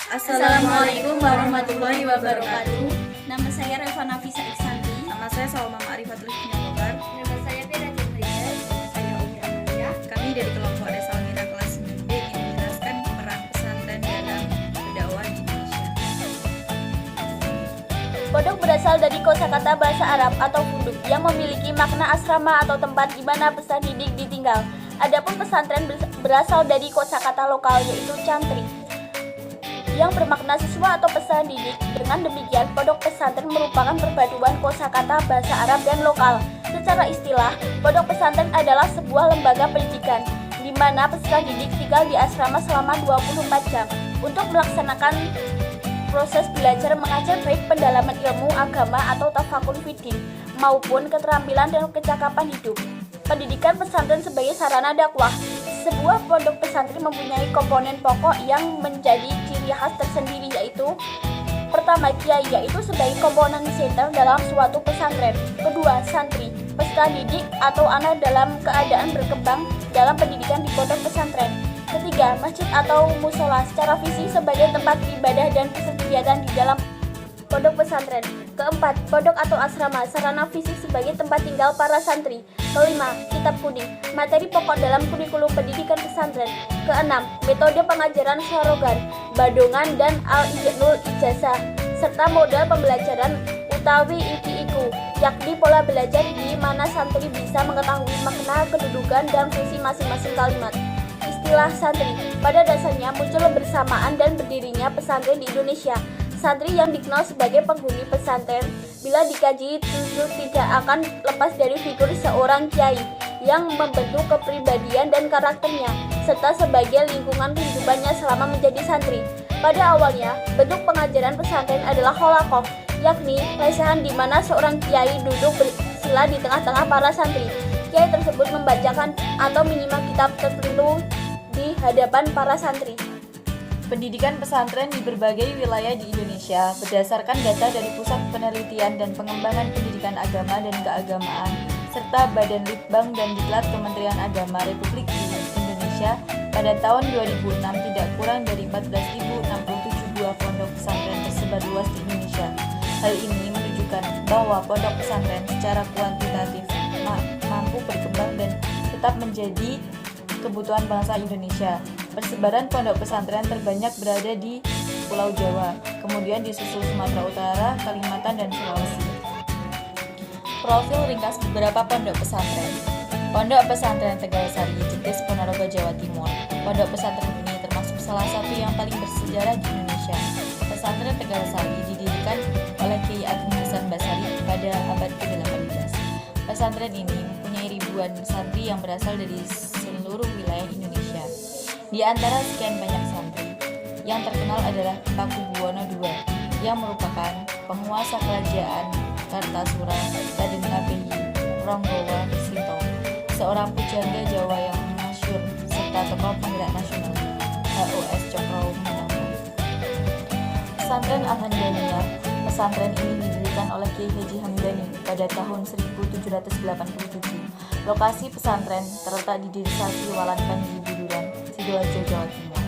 Assalamualaikum warahmatullahi wabarakatuh. Nama saya Reva Nafisa Iksanti. Nama saya Salma Ma'rifatul Hidayat. Nama saya Fira Jendriya. Saya Umi Amalia. Kami dari kelompok Resalmira kelas 9B ingin menjelaskan peran pesantren dalam berdakwah di Indonesia. Pondok berasal dari kosakata bahasa Arab atau funduk yang memiliki makna asrama atau tempat di mana pesan didik ditinggal. Adapun pesantren berasal dari kosakata lokal yaitu cantri yang bermakna siswa atau pesan didik. Dengan demikian, pondok pesantren merupakan perpaduan kosakata bahasa Arab dan lokal. Secara istilah, pondok pesantren adalah sebuah lembaga pendidikan di mana peserta didik tinggal di asrama selama 24 jam untuk melaksanakan proses belajar mengajar baik pendalaman ilmu agama atau tafakur fiddin maupun keterampilan dan kecakapan hidup. Pendidikan pesantren sebagai sarana dakwah. Sebuah pondok pesantren mempunyai komponen pokok yang menjadi ciri khas tersendiri, yaitu pertama, kiai, yaitu sebagai komponen senter dalam suatu pesantren. Kedua, santri, peserta didik atau anak dalam keadaan berkembang dalam pendidikan di pondok pesantren. Ketiga, masjid atau musola secara fisik sebagai tempat ibadah dan kegiatan di dalam pondok pesantren. Keempat, pondok atau asrama, sarana fisik sebagai tempat tinggal para santri. Kelima, kitab kuning, materi pokok dalam kurikulum pendidikan pesantren. Keenam, metode pengajaran sorogan, badongan, dan al-ijnul ijazah, serta modal pembelajaran utawi iki-iku, yakni pola belajar di mana santri bisa mengetahui makna, kedudukan, dan fungsi masing-masing kalimat. Istilah santri pada dasarnya muncul bersamaan dan berdirinya pesantren di Indonesia. Santri yang dikenal sebagai penghuni pesantren bila dikaji tentu tidak akan lepas dari figur seorang kiai yang membentuk kepribadian dan karakternya serta sebagai lingkungan kehidupannya selama menjadi santri. Pada awalnya, bentuk pengajaran pesantren adalah holakoh, yakni lesehan di mana seorang kiai duduk bersila di tengah-tengah para santri. Kiai tersebut membacakan atau minimal kitab tertentu di hadapan para santri. Pendidikan pesantren di berbagai wilayah di Indonesia berdasarkan data dari Pusat Penelitian dan Pengembangan Pendidikan Agama dan Keagamaan serta Badan Litbang dan Diklat Kementerian Agama Republik Indonesia pada tahun 2006 tidak kurang dari 14.067 buah pondok pesantren tersebar luas di Indonesia. Hal ini menunjukkan bahwa pondok pesantren secara kuantitatif mampu berkembang dan tetap menjadi kebutuhan bangsa Indonesia. Persebaran pondok pesantren terbanyak berada di Pulau Jawa, kemudian disusul Sumatera Utara, Kalimantan, dan Sulawesi. Profil ringkas beberapa pondok pesantren. Pondok pesantren Tegalsari, Jetis, Ponorogo, Jawa Timur. Pondok pesantren ini termasuk salah satu yang paling bersejarah di Indonesia. Pesantren Tegalsari didirikan oleh Kiai Ageng Hasan Basari pada abad ke-18. Pesantren ini mempunyai ribuan santri yang berasal dari seluruh wilayah Indonesia. Di antara sekian banyak santri, yang terkenal adalah Paku Buwono II yang merupakan penguasa kerajaan Kartasura Raden Ngabei Ronggowa Sinto, seorang pujangga Jawa yang masyhur serta tokoh penggerak nasional HOS Cokroaminoto. Pesantren Al-Hamdaniyah. Pesantren ini didirikan oleh Kiai Haji Hamdani pada tahun 1787. Lokasi pesantren terletak di Desa Siwalan Panji Buduran, Sidoarjo, Jawa Timur.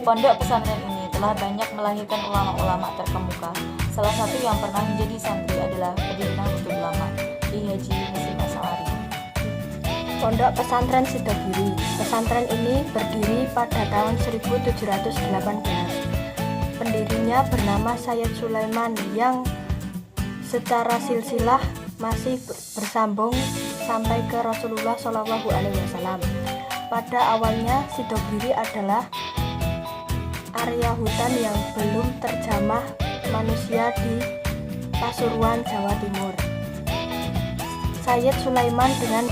Pondok pesantren ini telah banyak melahirkan ulama-ulama terkemuka. Salah satu yang pernah menjadi santri adalah pendiri Nahdlatul Ulama, Kiai Haji Hasyim Asy'ari. Pondok Pesantren Sidogiri. Pesantren ini berdiri pada tahun 1718. Pendirinya bernama Sayyid Sulaiman yang secara silsilah masih bersambung sampai ke Rasulullah SAW. Pada awalnya Sidogiri adalah area hutan yang belum terjamah manusia di Pasuruan, Jawa Timur. Sayyid Sulaiman dengan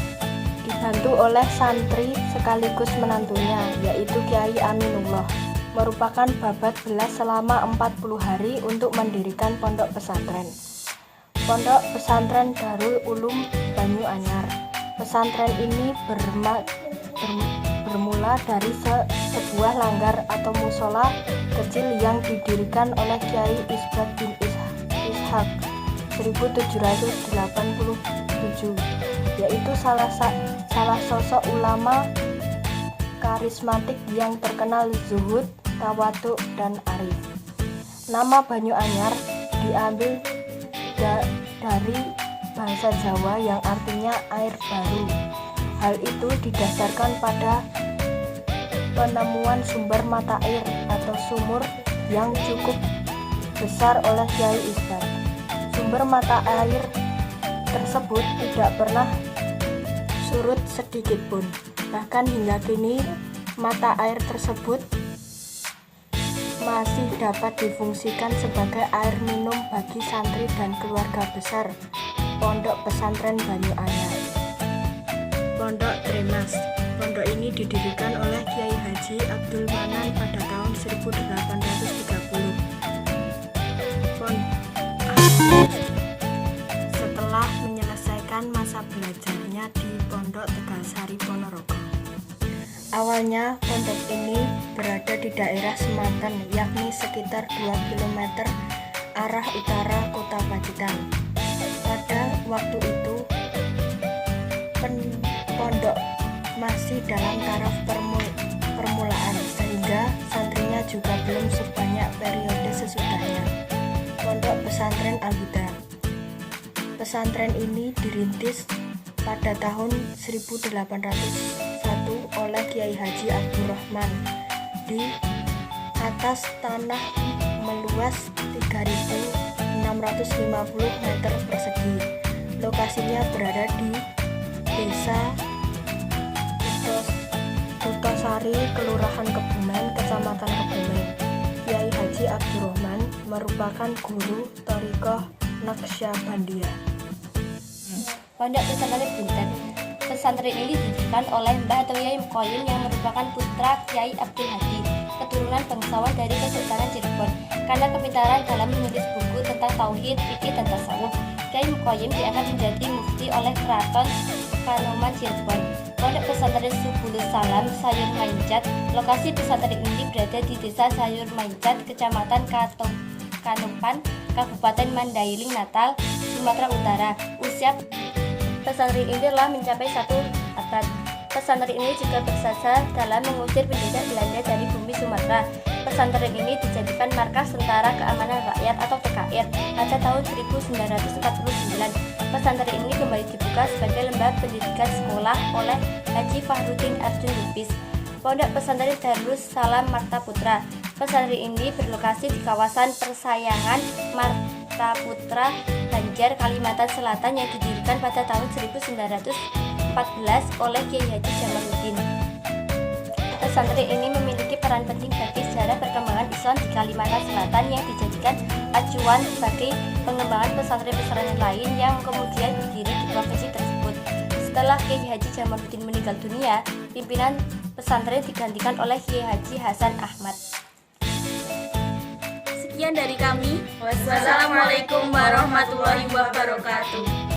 dibantu oleh santri sekaligus menantunya, yaitu Kiai Aminullah, merupakan babat belas selama 40 hari untuk mendirikan pondok pesantren. Pondok Pesantren Darul Ulum Banyuanyar. Pesantren ini bermula dari sebuah langgar atau musola kecil yang didirikan oleh Kiai Isbat bin Ishaq 1787, yaitu salah sosok ulama karismatik yang terkenal zuhud, tawadhu, dan arif. Nama Banyu-Anyar diambil dari bahasa Jawa yang artinya air baru. Hal itu didasarkan pada penemuan sumber mata air atau sumur yang cukup besar oleh Kyai Isbat. Sumber mata air tersebut tidak pernah surut sedikit pun. Bahkan hingga kini mata air tersebut masih dapat difungsikan sebagai air minum bagi santri dan keluarga besar Pondok Pesantren Banyu-Anyar. Pondok Tremas. Pondok ini didirikan oleh Kyai Haji Abdul Manan pada tahun 1830. Setelah menyelesaikan masa belajarnya di Pondok Tegalsari Ponorogo. Awalnya pondok ini berada di daerah Semanten, yakni sekitar 2 km arah utara kota Pacitan. Pada waktu itu pondok masih dalam taraf permulaan, sehingga santrinya juga belum sebanyak periode sesudahnya. Pondok Pesantren Al-Huda. Pesantren ini dirintis pada tahun 1801 oleh Kyai Haji Abdurrahman di atas tanah meluas 3.650 meter persegi. Lokasinya berada di Desa Kutosari, Kelurahan Kebumen, Kecamatan Kebumen. Kyai Haji Abdurrahman merupakan guru Thariqah Naqsyabandiyah. Pondok Pesantren Bunten. Pesantren ini didirikan oleh Mbah Kyai Mukoyim yang merupakan putra Kyai Abdul Hadi, keturunan bangsawan dari Kesultanan Cirebon. Karena kepintaran dalam menulis buku tentang tauhid, fikih, dan tasawuf, Kyai Mukoyim diangkat menjadi mufti oleh Keraton Kanoman Cirebon. Pondok Pesantren Subulus Salam Sayur Maincat. Lokasi pesantren ini berada di Desa Sayur Maincat, Kecamatan Kanopan, Kabupaten Mandailing, Natal, Sumatera Utara. Usia pesantren ini telah mencapai 1 abad. Pesantren ini juga berjasa dalam mengusir penjajah Belanda dari bumi Sumatera. Pesantren ini dijadikan markas Tentara Keamanan Rakyat atau TKR pada tahun 1949. Pesantren ini kembali dibuka sebagai lembaga pendidikan sekolah oleh Haji Fahruddin Arjun Lubis. Pondok Pesantren Darus Salam Marta Putra. Pesantren ini berlokasi di kawasan Persayangan Marta Putra, Banjar, Kalimantan Selatan yang didirikan pada tahun 1914 oleh Kyai Haji Jamaluddin. Pesantren ini memiliki peran penting bagi sejarah perkembangan Islam di Kalimantan Selatan yang dijadikan acuan bagi pengembangan pesantren-pesantren lain yang kemudian berdiri di provinsi tersebut. Setelah Kyai Haji Jamaluddin meninggal dunia, pimpinan pesantren digantikan oleh Kyai Haji Hasan Ahmad. Sekian dari kami. Wassalamualaikum warahmatullahi wabarakatuh.